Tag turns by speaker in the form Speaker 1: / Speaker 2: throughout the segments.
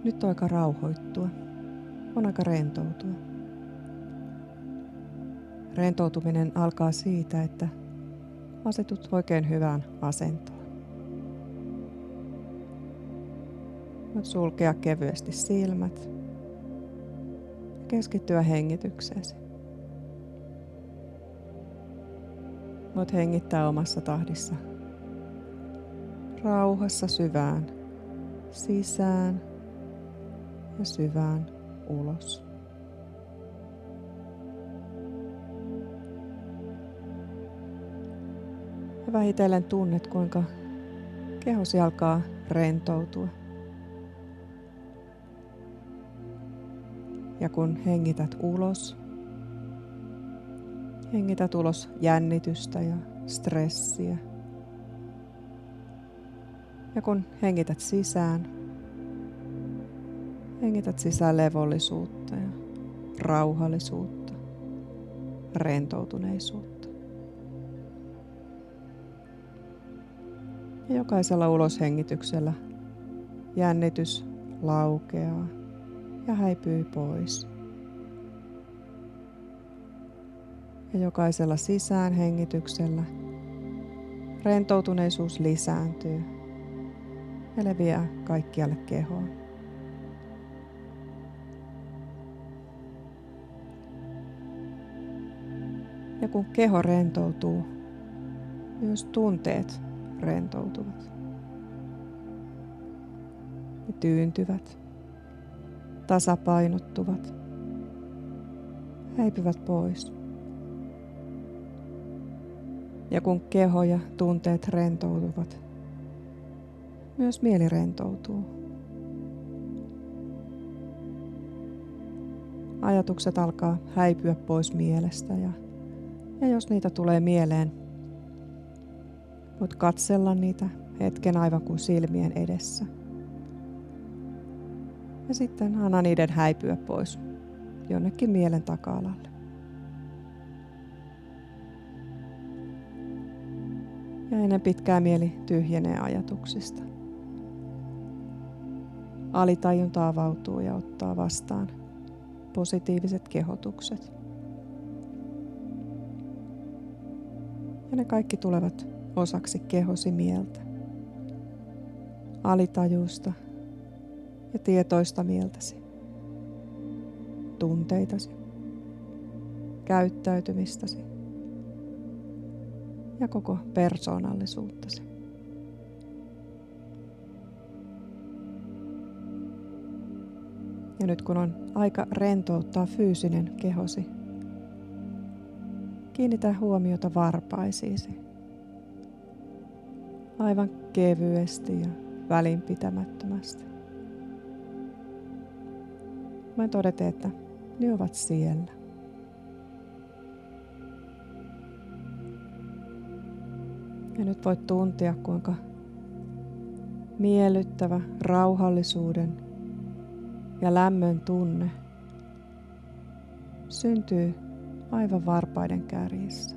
Speaker 1: Nyt on aika rauhoittua. On aika rentoutua. Rentoutuminen alkaa siitä, että asetut oikein hyvään asentoon. Voit sulkea kevyesti silmät ja keskittyä hengitykseesi. Voit hengittää omassa tahdissa rauhassa syvään sisään ja syvään ulos. Ja vähitellen tunnet, kuinka kehosi alkaa rentoutua. Ja kun hengität ulos jännitystä ja stressiä. Ja kun hengität sisään levollisuutta ja rauhallisuutta, rentoutuneisuutta. Ja jokaisella uloshengityksellä jännitys laukeaa ja häipyy pois. Ja jokaisella sisäänhengityksellä rentoutuneisuus lisääntyy ja leviää kaikkialle kehoon. Ja kun keho rentoutuu, myös tunteet rentoutuvat. Ne tyyntyvät, tasapainottuvat, häipyvät pois. Ja kun keho ja tunteet rentoutuvat, myös mieli rentoutuu. Ajatukset alkaa häipyä pois mielestä ja jos niitä tulee mieleen, voit katsella niitä hetken aivan kuin silmien edessä. Ja sitten anna niiden häipyä pois jonnekin mielen taka-alalle. Ja ennen pitkää mieli tyhjenee ajatuksista. Alitajunta avautuu ja ottaa vastaan positiiviset kehotukset. Ja ne kaikki tulevat osaksi kehosi mieltä, alitajuista ja tietoista mieltäsi, tunteitasi, käyttäytymistäsi ja koko persoonallisuuttasi. Ja nyt kun on aika rentouttaa fyysinen kehosi, kiinnitä huomiota varpaisiisi. Aivan kevyesti ja välinpitämättömästi. Voin todeta, että ne ovat siellä. Ja nyt voit tuntea, kuinka miellyttävä rauhallisuuden ja lämmön tunne syntyy aivan varpaiden kärjissä.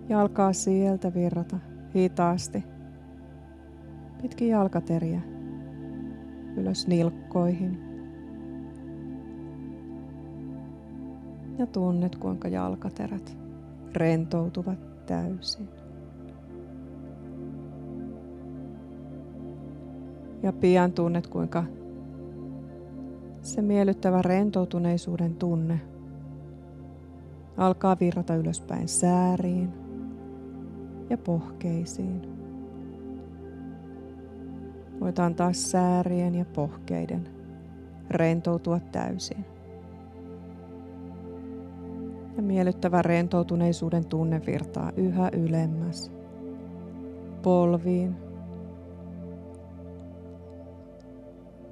Speaker 1: Ja alkaa sieltä virrata hitaasti pitkin jalkateriä ylös nilkkoihin. Ja tunnet, kuinka jalkaterät rentoutuvat täysin. Ja pian tunnet, kuinka se miellyttävä rentoutuneisuuden tunne alkaa virrata ylöspäin sääriin ja pohkeisiin. Voit antaa säärien ja pohkeiden rentoutua täysin. Ja miellyttävä rentoutuneisuuden tunne virtaa yhä ylemmäs polviin,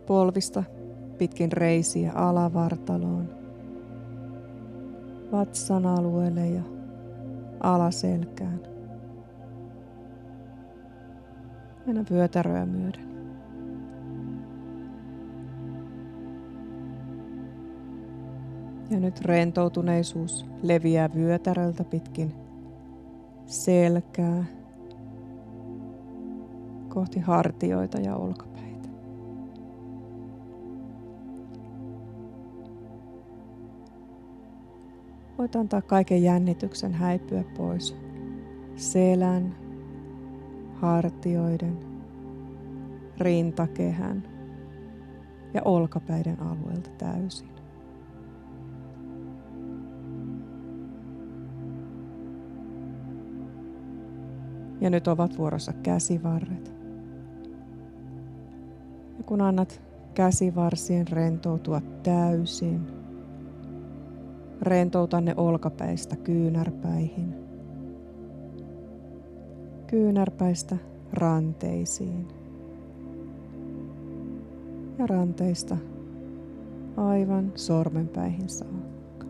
Speaker 1: polvista pitkin reisiä alavartaloon, vatsan alueelle ja alaselkään. Aina vyötäröä myöden. Ja nyt rentoutuneisuus leviää vyötäröltä pitkin selkää kohti hartioita ja olkapäitä. Voit antaa kaiken jännityksen häipyä pois selän, hartioiden, rintakehän ja olkapäiden alueelta täysin. Ja nyt ovat vuorossa käsivarret. Ja kun annat käsivarsien rentoutua täysin, rentouta ne olkapäistä kyynärpäihin, kyynärpäistä ranteisiin ja ranteista aivan sormenpäihin saakka.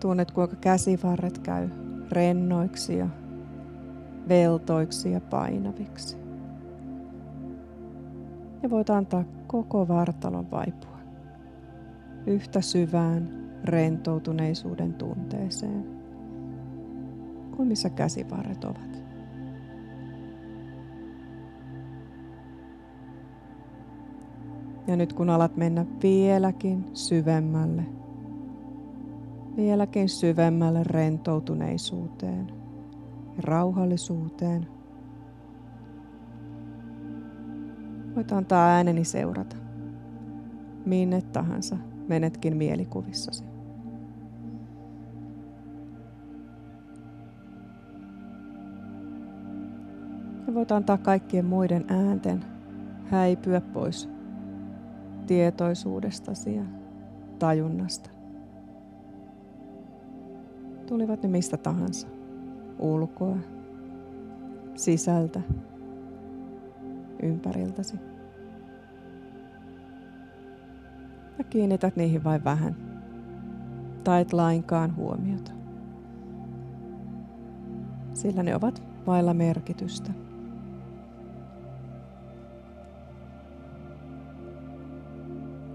Speaker 1: Tunnet, kuinka käsivarret käy rennoiksi ja veltoiksi ja painaviksi. Ja voit antaa koko vartalon vaipua yhtä syvään rentoutuneisuuden tunteeseen kuin missä käsivarret ovat. Ja nyt kun alat mennä vieläkin syvemmälle rentoutuneisuuteen ja rauhallisuuteen, voit antaa ääneni seurata, minne tahansa menetkin mielikuvissasi. Ja voit antaa kaikkien muiden äänten häipyä pois tietoisuudestasi ja tajunnasta. Tulivat ne mistä tahansa, ulkoa, sisältä, ympäriltäsi. Ja kiinnität niihin vain vähän, tai et lainkaan huomiota, sillä ne ovat vailla merkitystä.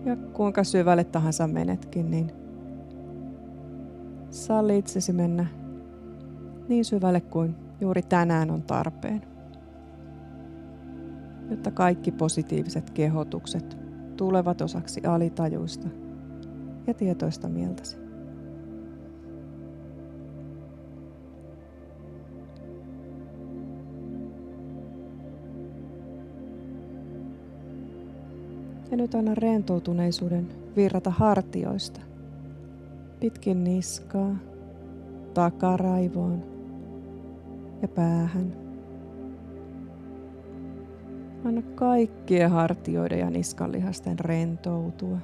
Speaker 1: Ja kuinka syvälle tahansa menetkin, niin salli itsesi mennä niin syvälle kuin juuri tänään on tarpeen, jotta kaikki positiiviset kehotukset tulevat osaksi alitajuista ja tietoista mieltäsi. Ja nyt anna rentoutuneisuuden virrata hartioista pitkin niskaa, takaraivoon ja päähän. Anna kaikkien hartioiden ja niskanlihasten rentoutua.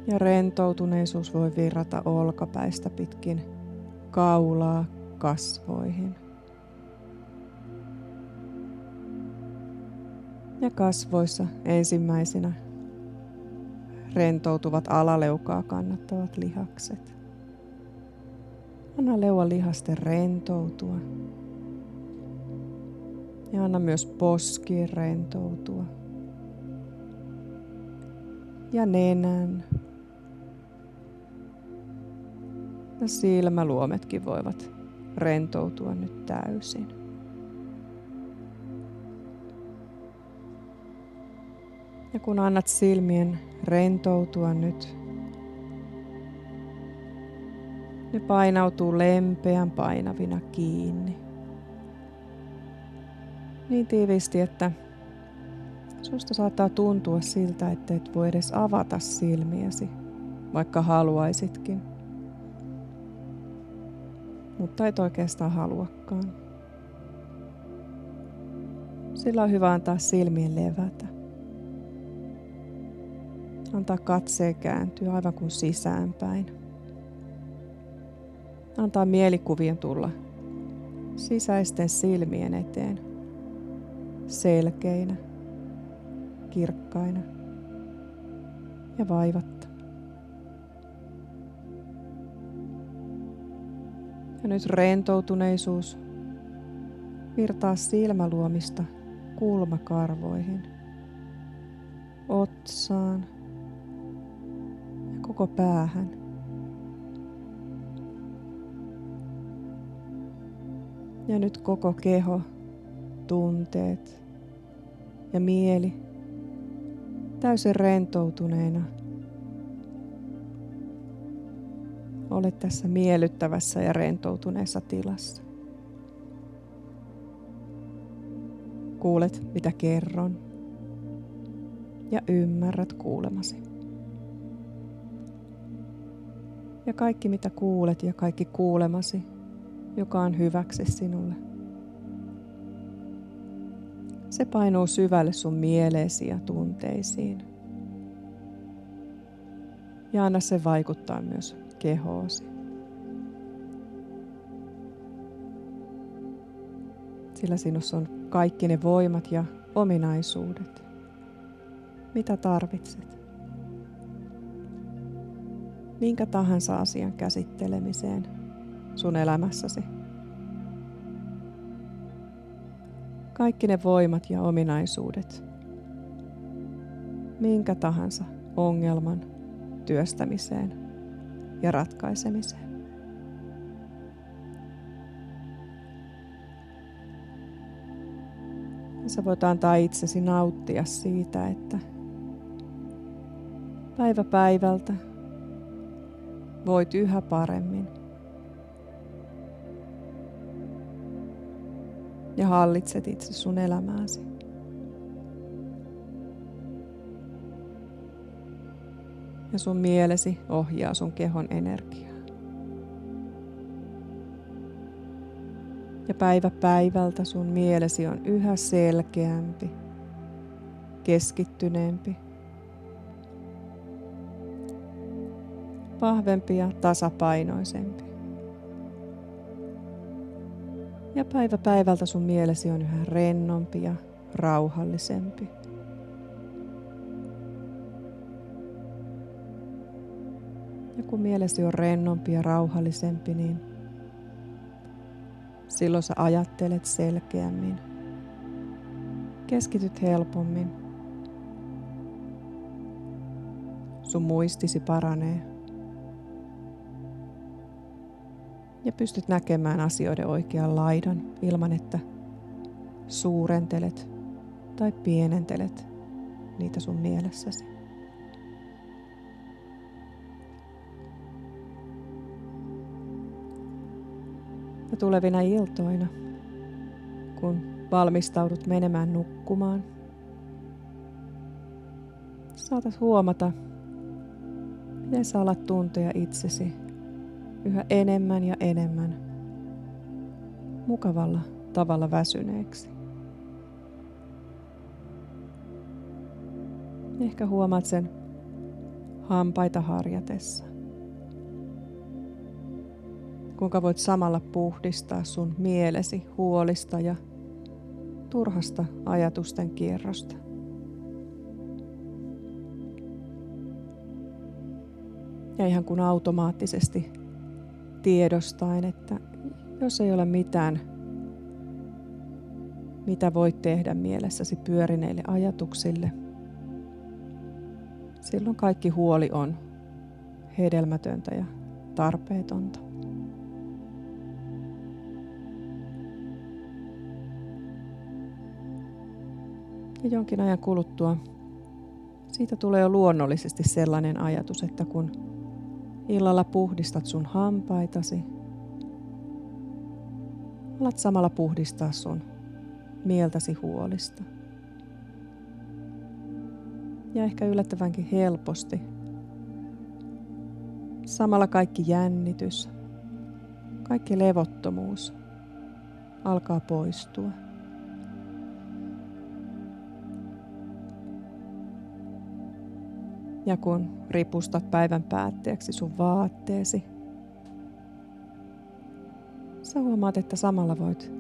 Speaker 1: Ja rentoutuneisuus voi virrata olkapäistä pitkin kaulaa kasvoihin. Ja kasvoissa ensimmäisenä rentoutuvat alaleukaa kannattavat lihakset. Anna leuan lihasten rentoutua. Ja anna myös poskien rentoutua. Ja nenän. Ja silmäluometkin voivat rentoutua nyt täysin. Ja kun annat silmien rentoutua nyt, ne painautuu lempeän painavina kiinni. Niin tiiviisti, että susta saattaa tuntua siltä, että et voi edes avata silmiäsi, vaikka haluaisitkin. Mutta et oikeastaan haluakaan. Sillä on hyvä antaa silmien levätä. Antaa katseen kääntyä aivan kuin sisäänpäin. Antaa mielikuvien tulla sisäisten silmien eteen. Selkeinä, kirkkaina ja vaivatta. Ja nyt rentoutuneisuus virtaa silmäluomista kulmakarvoihin, otsaan ja koko koko päähän. Ja nyt koko keho, tunteet ja mieli täysin rentoutuneena. Olet tässä miellyttävässä ja rentoutuneessa tilassa. Kuulet, mitä kerron, ja ymmärrät kuulemasi. Ja kaikki, mitä kuulet ja kaikki kuulemasi, joka on hyväksi sinulle, se painuu syvälle sun mieleesi ja tunteisiin. Ja anna se vaikuttaa myös kehoosi. Sillä sinussa on kaikki ne voimat ja ominaisuudet, mitä tarvitset. Minkä tahansa asian käsittelemiseen sun elämässäsi. Kaikki ne voimat ja ominaisuudet, minkä tahansa ongelman työstämiseen ja ratkaisemiseen. Ja sä voit antaa itsesi nauttia siitä, että päivä päivältä voit yhä paremmin. Ja hallitset itse sun elämääsi. Ja sun mielesi ohjaa sun kehon energiaa. Ja päivä päivältä sun mielesi on yhä selkeämpi, keskittyneempi, vahvempi ja tasapainoisempi. Ja päivä päivältä sun mielesi on yhä rennompi ja rauhallisempi. Ja kun mielesi on rennompi ja rauhallisempi, niin silloin sä ajattelet selkeämmin, keskityt helpommin, sun muistisi paranee ja pystyt näkemään asioiden oikean laidan ilman, että suurentelet tai pienentelet niitä sun mielessäsi. Ja tulevina iltoina, kun valmistaudut menemään nukkumaan, saatat huomata, miten sä alat tuntea itsesi yhä enemmän ja enemmän mukavalla tavalla väsyneeksi. Ehkä huomaat sen hampaita harjatessa. Kuinka voit samalla puhdistaa sun mielesi huolista ja turhasta ajatusten kierrosta. Ja ihan kun automaattisesti tiedostaen, että jos ei ole mitään, mitä voit tehdä mielessäsi pyörineille ajatuksille, silloin kaikki huoli on hedelmätöntä ja tarpeetonta. Ja jonkin ajan kuluttua siitä tulee jo luonnollisesti sellainen ajatus, että kun illalla puhdistat sun hampaitasi, alat samalla puhdistaa sun mieltäsi huolista. Ja ehkä yllättävänkin helposti. Samalla kaikki jännitys, kaikki levottomuus alkaa poistua. Ja kun ripustat päivän päätteeksi sun vaatteesi, sä huomaat, että samalla voit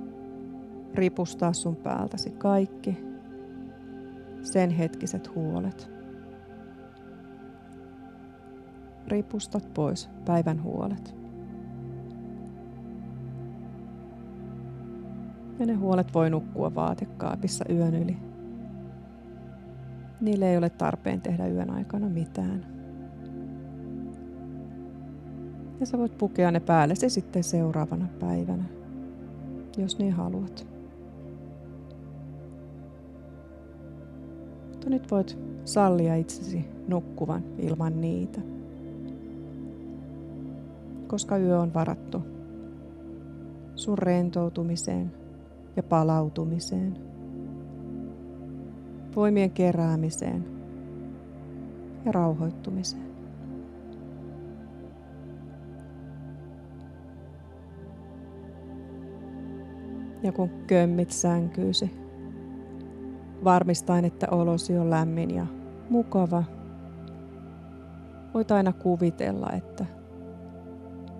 Speaker 1: ripustaa sun päältäsi kaikki sen hetkiset huolet. Ripustat pois päivän huolet. Ja ne huolet voi nukkua vaatekaapissa yön yli. Niille ei ole tarpeen tehdä yön aikana mitään. Ja sä voit pukea ne päällesi sitten seuraavana päivänä, jos niin haluat. Mutta nyt voit sallia itsesi nukkuvan ilman niitä, koska yö on varattu sun rentoutumiseen ja palautumiseen, voimien keräämiseen ja rauhoittumiseen. Ja kun kömmit sänkyysi, varmistaen, että olosi on lämmin ja mukava, voit aina kuvitella, että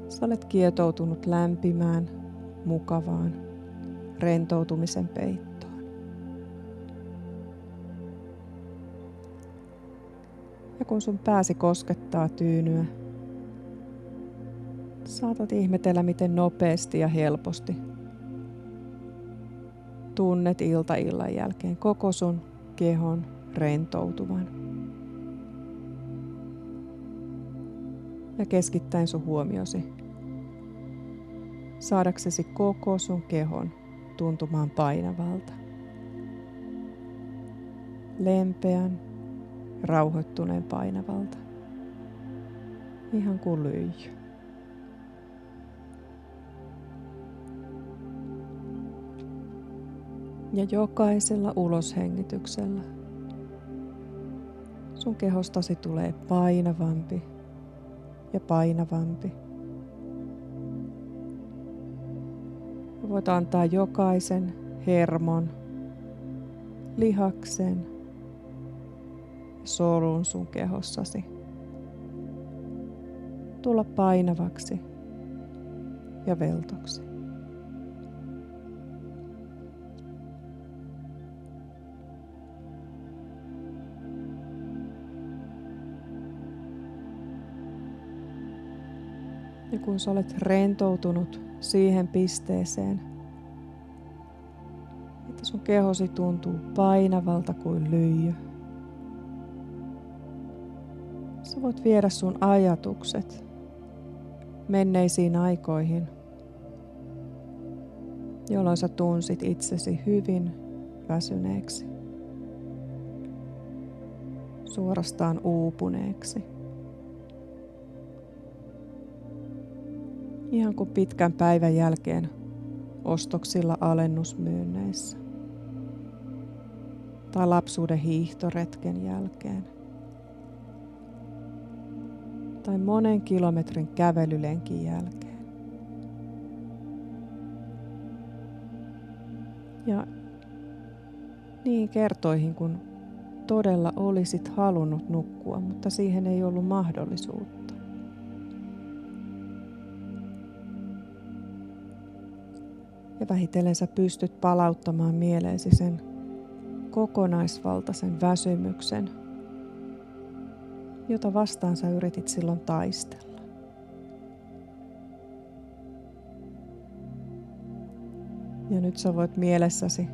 Speaker 1: sä olet kietoutunut lämpimään, mukavaan rentoutumisen peittoon. Ja kun sun pääsi koskettaa tyynyä, saatat ihmetellä, miten nopeasti ja helposti tunnet illan jälkeen koko sun kehon rentoutuvan. Ja keskittäen sun huomiosi saadaksesi koko sun kehon tuntumaan painavalta. Lempeän, rauhoittuneen painavalta. Ihan kuin lyijy. Ja jokaisella uloshengityksellä sun kehostasi tulee painavampi ja painavampi. Ja voit antaa jokaisen hermon, lihaksen ja solun sun kehossasi tulla painavaksi ja veltoksi. Ja kun sä olet rentoutunut siihen pisteeseen, että sun kehosi tuntuu painavalta kuin lyijy, sä voit viedä sun ajatukset menneisiin aikoihin, jolloin sä tunsit itsesi hyvin väsyneeksi, suorastaan uupuneeksi. Ihan kuin pitkän päivän jälkeen ostoksilla alennusmyynneissä tai lapsuuden hiihtoretken jälkeen tai monen kilometrin kävelylenkin jälkeen. Ja niin kertoihin, kun todella olisit halunnut nukkua, mutta siihen ei ollut mahdollisuutta. Ja vähitellen sä pystyt palauttamaan mieleesi sen kokonaisvaltaisen väsymyksen, jota vastaan sä yritit silloin taistella. Ja nyt sä voit mielessäsi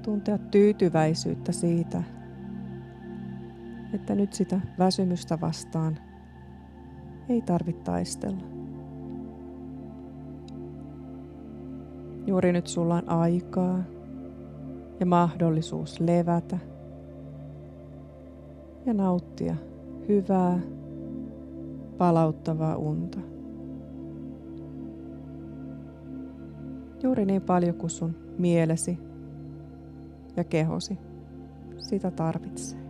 Speaker 1: tuntea tyytyväisyyttä siitä, että nyt sitä väsymystä vastaan ei tarvitse taistella. Juuri nyt sulla on aikaa ja mahdollisuus levätä ja nauttia hyvää, palauttavaa unta. Juuri niin paljon kuin sun mielesi ja kehosi sitä tarvitsee.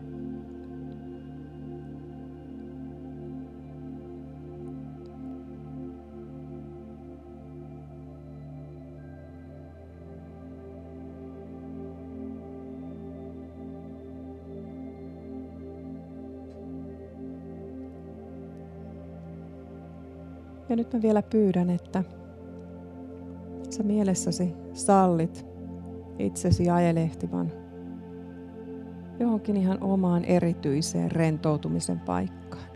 Speaker 1: Ja nyt mä vielä pyydän, että sä mielessäsi sallit itsesi ajelehtivan johonkin ihan omaan erityiseen rentoutumisen paikkaan.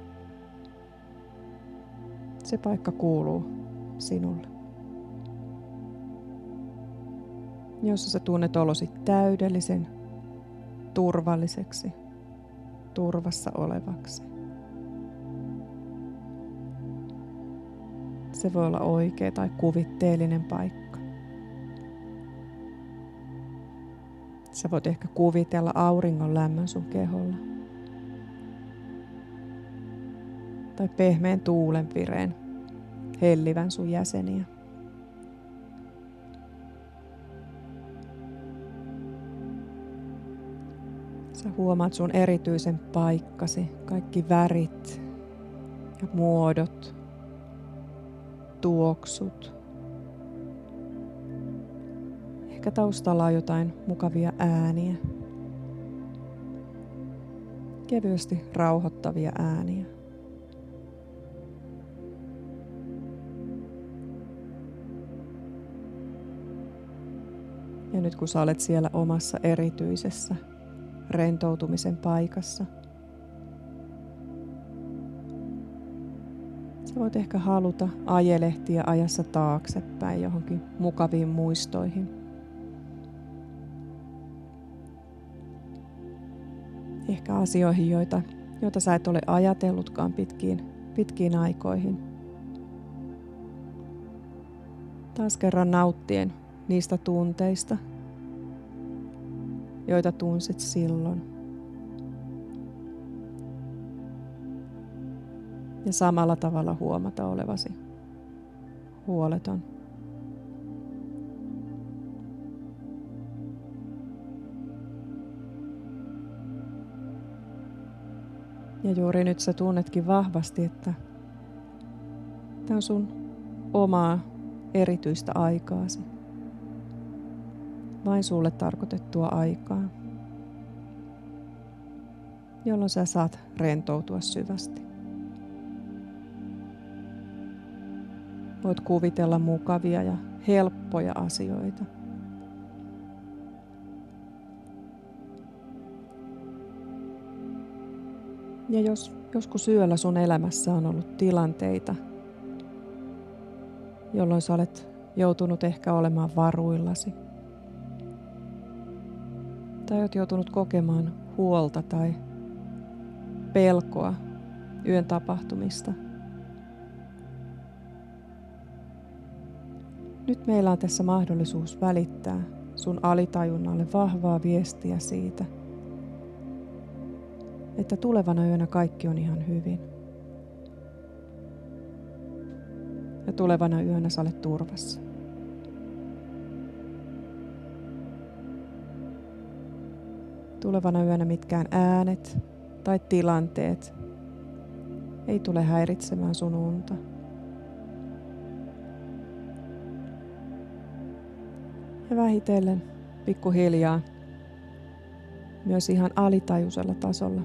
Speaker 1: Se paikka kuuluu sinulle. Jossa sä tunnet olosi täydellisen, turvalliseksi, turvassa olevaksi. Se voi olla oikea tai kuvitteellinen paikka. Sä voit ehkä kuvitella auringon lämmön sun keholla. Tai pehmeän tuulen vireen hellivän sun jäseniä. Sä huomaat sun erityisen paikkasi, kaikki värit ja muodot, tuoksut. Ehkä taustalla on jotain mukavia ääniä, kevyesti rauhoittavia ääniä. Ja nyt kun sä olet siellä omassa erityisessä rentoutumisen paikassa, sä voit ehkä haluta ajelehtiä ajassa taaksepäin johonkin mukaviin muistoihin. Ehkä asioihin, joita sä et ole ajatellutkaan pitkiin aikoihin. Taas kerran nauttien niistä tunteista, joita tunsit silloin. Ja samalla tavalla huomata olevasi huoleton. Ja juuri nyt sä tunnetkin vahvasti, että tämä on sun omaa erityistä aikaasi. Vain sulle tarkoitettua aikaa, jolloin sä saat rentoutua syvästi. Voit kuvitella mukavia ja helppoja asioita. Ja jos joskus yöllä sun elämässä on ollut tilanteita, jolloin sä olet joutunut ehkä olemaan varuillasi, tai olet joutunut kokemaan huolta tai pelkoa yön tapahtumista. Nyt meillä on tässä mahdollisuus välittää sun alitajunnalle vahvaa viestiä siitä, että tulevana yönä kaikki on ihan hyvin. Ja tulevana yönä sä olet turvassa. Tulevana yönä mitkään äänet tai tilanteet ei tule häiritsemään sun unta. Ja vähitellen, pikkuhiljaa, myös ihan alitajuisella tasolla,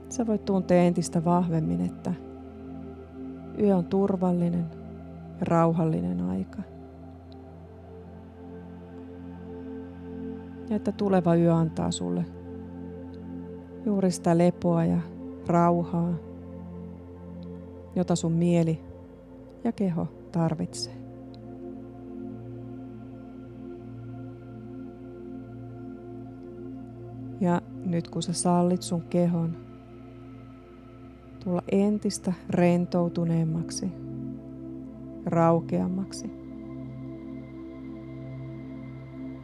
Speaker 1: sä voit tuntea entistä vahvemmin, että yö on turvallinen ja rauhallinen aika. Ja että tuleva yö antaa sulle juuri sitä lepoa ja rauhaa, jota sun mieli ja keho tarvitsee. Ja nyt kun sä sallit sun kehon tulla entistä rentoutuneemmaksi, raukeammaksi,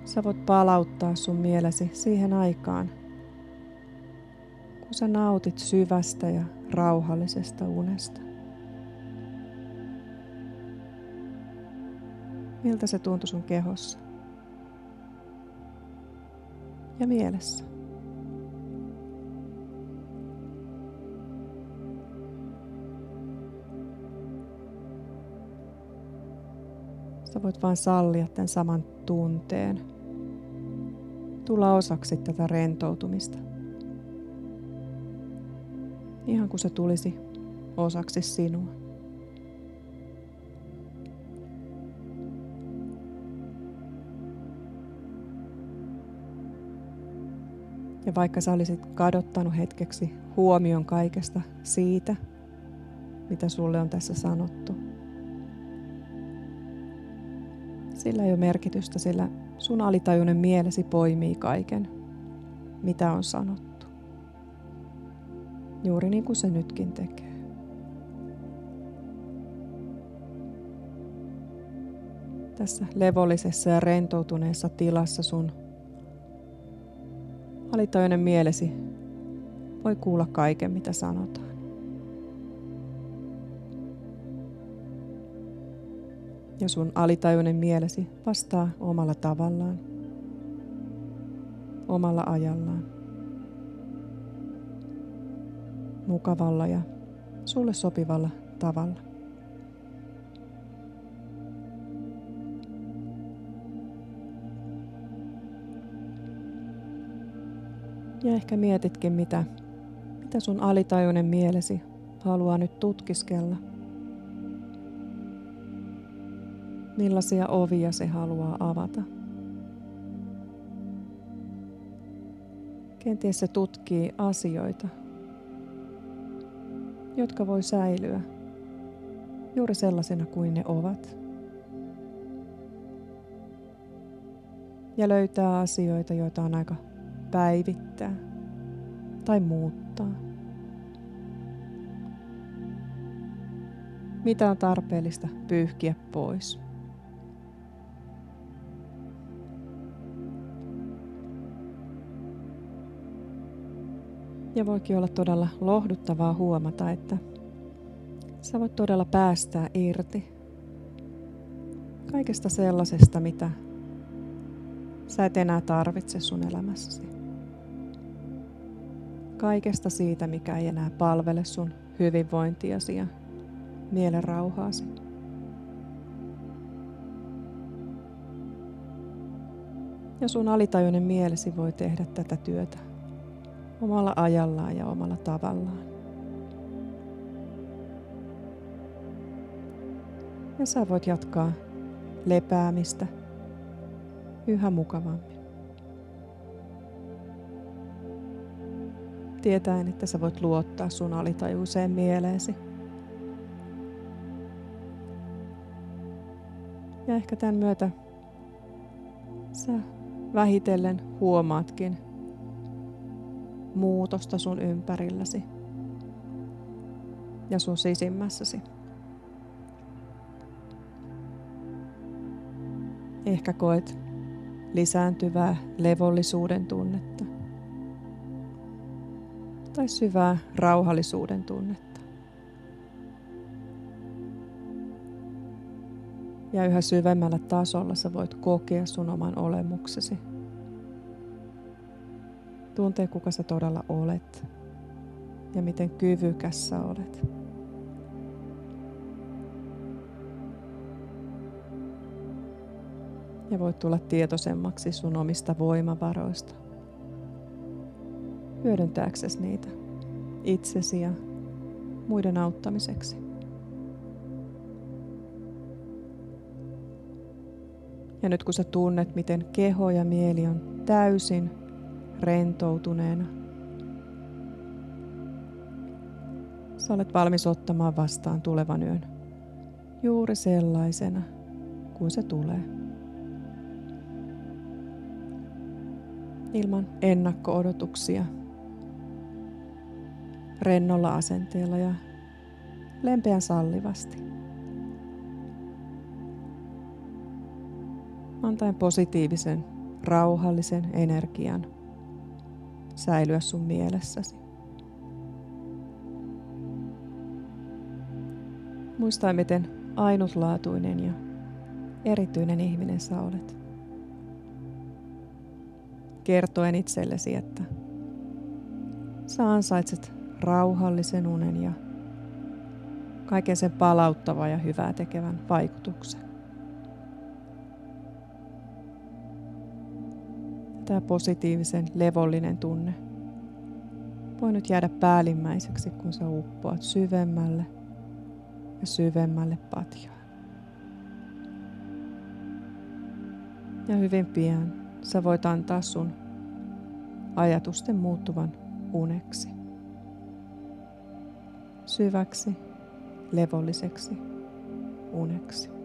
Speaker 1: sä voit palauttaa sun mielesi siihen aikaan, kun sä nautit syvästä ja rauhallisesta unesta. Miltä se tuntui sun kehossa ja mielessä? Sä voit vain sallia tämän saman tunteen, tulla osaksi tätä rentoutumista. Ihan kuin se tulisi osaksi sinua. Ja vaikka sä olisit kadottanut hetkeksi huomion kaikesta siitä, mitä sulle on tässä sanottu, sillä ei ole merkitystä, sillä sun alitajuinen mielesi poimii kaiken, mitä on sanottu. Juuri niin kuin se nytkin tekee. Tässä levollisessa ja rentoutuneessa tilassa sun alitajuinen mielesi voi kuulla kaiken, mitä sanotaan. Ja sun alitajuinen mielesi vastaa omalla tavallaan, omalla ajallaan, mukavalla ja sulle sopivalla tavalla. Ja ehkä mietitkin, mitä sun alitajuinen mielesi haluaa nyt tutkiskella. Millaisia ovia se haluaa avata. Kenties se tutkii asioita, jotka voi säilyä juuri sellaisina kuin ne ovat. Ja löytää asioita, joita on aika päivittää tai muuttaa. Mitä on tarpeellista pyyhkiä pois. Ja voikin olla todella lohduttavaa huomata, että sä voit todella päästää irti kaikesta sellaisesta, mitä sä et enää tarvitse sun elämässäsi. Kaikesta siitä, mikä ei enää palvele sun hyvinvointiasi ja mielen rauhaasi. Ja sun alitajuinen mielesi voi tehdä tätä työtä omalla ajallaan ja omalla tavallaan. Ja sä voit jatkaa lepäämistä yhä mukavammin. Tietäen, että sä voit luottaa sun alitajuiseen mieleesi. Ja ehkä tämän myötä sä vähitellen huomaatkin muutosta sun ympärilläsi ja sun sisimmässäsi. Ehkä koet lisääntyvää levollisuuden tunnetta tai syvää rauhallisuuden tunnetta. Ja yhä syvemmällä tasolla sä voit kokea sun oman olemuksesi. Tuntee, kuka sä todella olet ja miten kyvykäs sä olet. Ja voit tulla tietoisemmaksi sun omista voimavaroista, hyödyntääksesi niitä itsesi ja muiden auttamiseksi. Ja nyt kun sä tunnet, miten keho ja mieli on täysin rentoutuneena, sä olet valmis ottamaan vastaan tulevan yön juuri sellaisena kuin se tulee. Ilman ennakko-odotuksia, rennolla asenteella ja lempeän sallivasti. Antaen positiivisen, rauhallisen energian säilyä sun mielessäsi. Muista, miten ainutlaatuinen ja erityinen ihminen sä olet. Kertoen itsellesi, että sä ansaitset rauhallisen unen ja kaiken sen palauttavan ja hyvää tekevän vaikutuksen. Tämä positiivisen levollinen tunne voi nyt jäädä päällimmäiseksi, kun sä uppoat syvemmälle ja syvemmälle patjaan. Ja hyvin pian sä voit antaa sun ajatusten muuttuvan uneksi. Syväksi, levolliseksi uneksi.